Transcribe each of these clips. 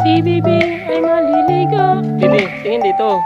Si Bibi ay maliligo. Dili, tingin dito.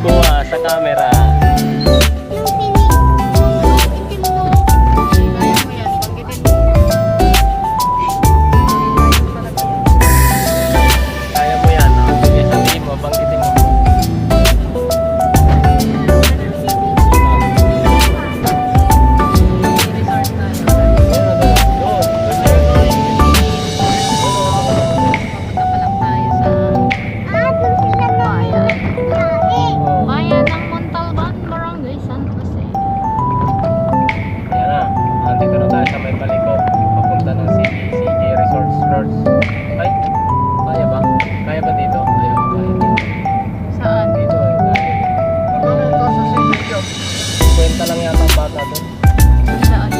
Kuha sa camera. Kaya mo yan, no? Sige, sabihin mo, banggitin mo. Lang yata ang bata doon. Saan?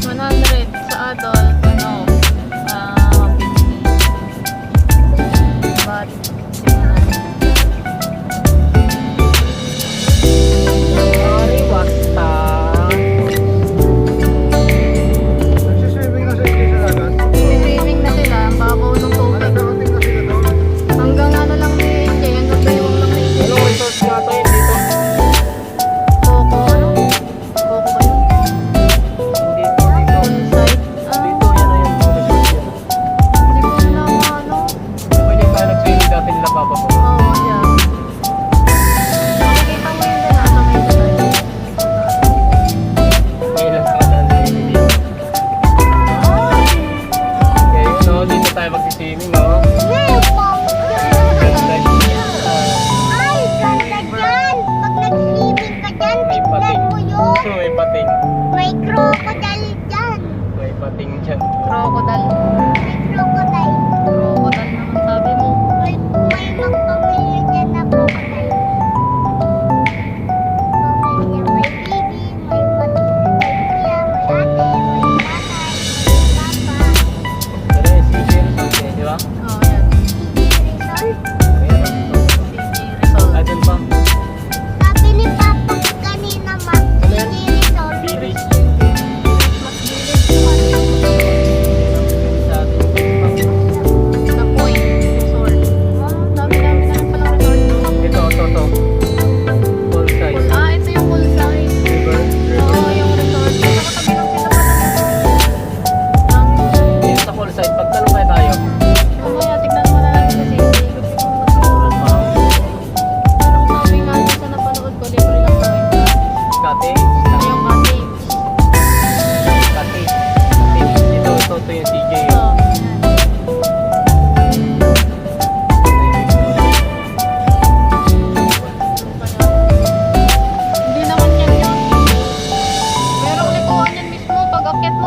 100 sa adult, ano, 50. But, Ari, basta. Nagsiswimming na sa dagat. swimming na sila, ang babaw ng tubig. Nakarating na sila doon. Hanggang ano lang ni AJ, hanggang baywang lang ni AJ. Anong resort nga to yun dito? Coco, ano? Coco ba yun? Dito. Poolside? Ah, Dito, yan na yan. hindi ko alam ano. Pwede tayo nag-swimming dati nila papa mo. Oo, yeah. Makikita mo yun din, nasa may design. Ngayon lang sa kadaan dito. Kaya yun, no? Dito tayo mag-swimming, no? Ganda dyan. Ay, ganda dyan! Pag nag-swimming ka dyan, May tignan pating. mo yun! May pating. May crocodile dyan! May pating dyan. Crocodile. May crocodile! Crocodile naman sabi mo. May magpamilya dyan na crocodile. Pamilya, may baby, may kuya, may ate, may tatay, may papa. Pero yung CJ Resort eh, di ba? Oo, yan. Resort. Ayan, oh. CG Resort. Ah, dun pa. Sabi ni Papa ko kanina, Ano yan? Resort. Village. Mas village naman. Sa ating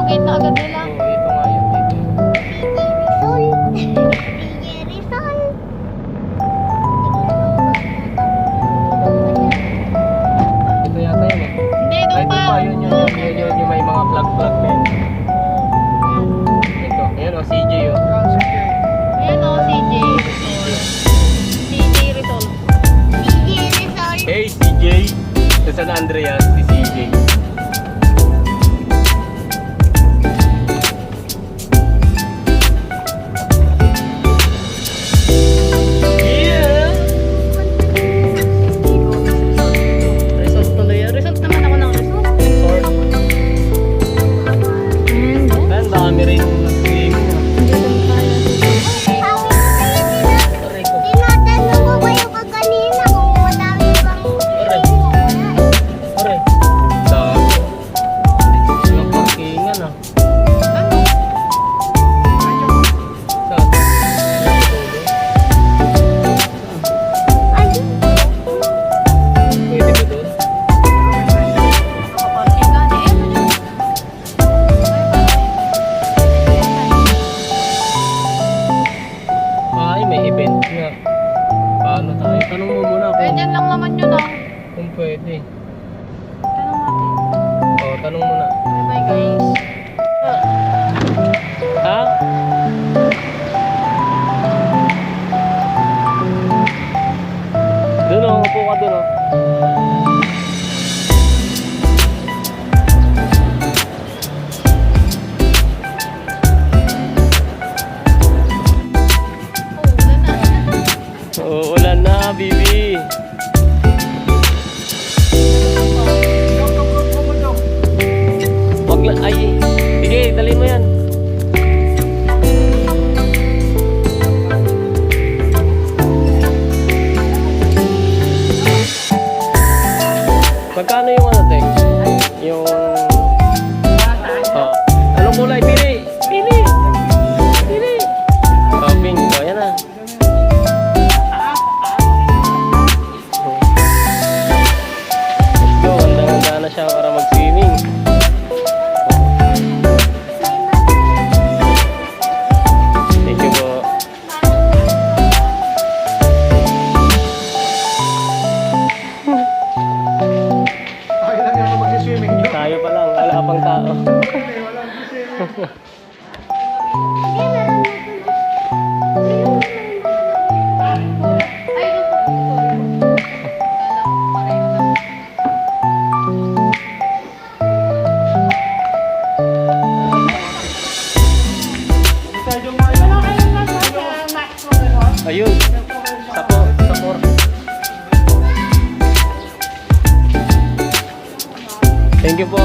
gate na agad nila. Oo, ito nga yun. Dito. DJ Rizal. Ito yata yun eh. Hindi, Ay, doon ito pa. pa, yun, yung may mga plug-plug na yun. Ito, ayan o, CJ o. Yan, sige. Ayan o, CJ. CJ Rizal. DJ Rizal. Hey CJ! Sa San Andreas, si CJ. Yeah! Result tuloy. Result naman ako ng result. Resort. Ayan, Ayan, dami rin nag-swimming. hindi ko kaya. Aray ko. Tinatanong mo ba yung kaganina kung madami bang Aray. Aray. Dami. Ang parkingan ah. Saan? Pwede ba doon? Nakaparking ka. Ay, may event nga. Paano tayo? Tanong mo muna Eh, kung, dyan lang naman yun ah. kung pwede. Tanong natin. Oo, tanong mo na. Bye guys. Ha? Doon o, upo ka doon o. Oh, wala na. Oo, ulan na, bibi. Wag lang, ay. Sige, dali mo yan. Magkano yung ano, te? Yung... Oh. Anong kulay? Pili! Pili! Pili! Oh, pink. Oh, yan na. Let's go. Handang-handa na siya para mag-swimming. Thank you po. Okay lang yan mag-swimming nyo. Tayo pa lang. Wala pang tao. Walang swimming. Ay, sorry. Kala ko pareho lang. Ayun. Sapor. Thank you po.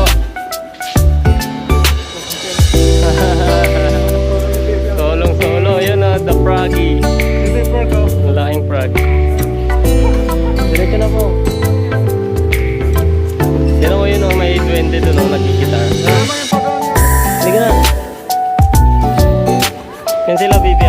Solong-solo. Yun na, the froggy. Hindi, Porco. Malaking frog. Diretso na po. Yan ako yun ang may duwende doon ang nagkikitar. Tama yung pagkaon nyo. Sige na. Yan sila, baby.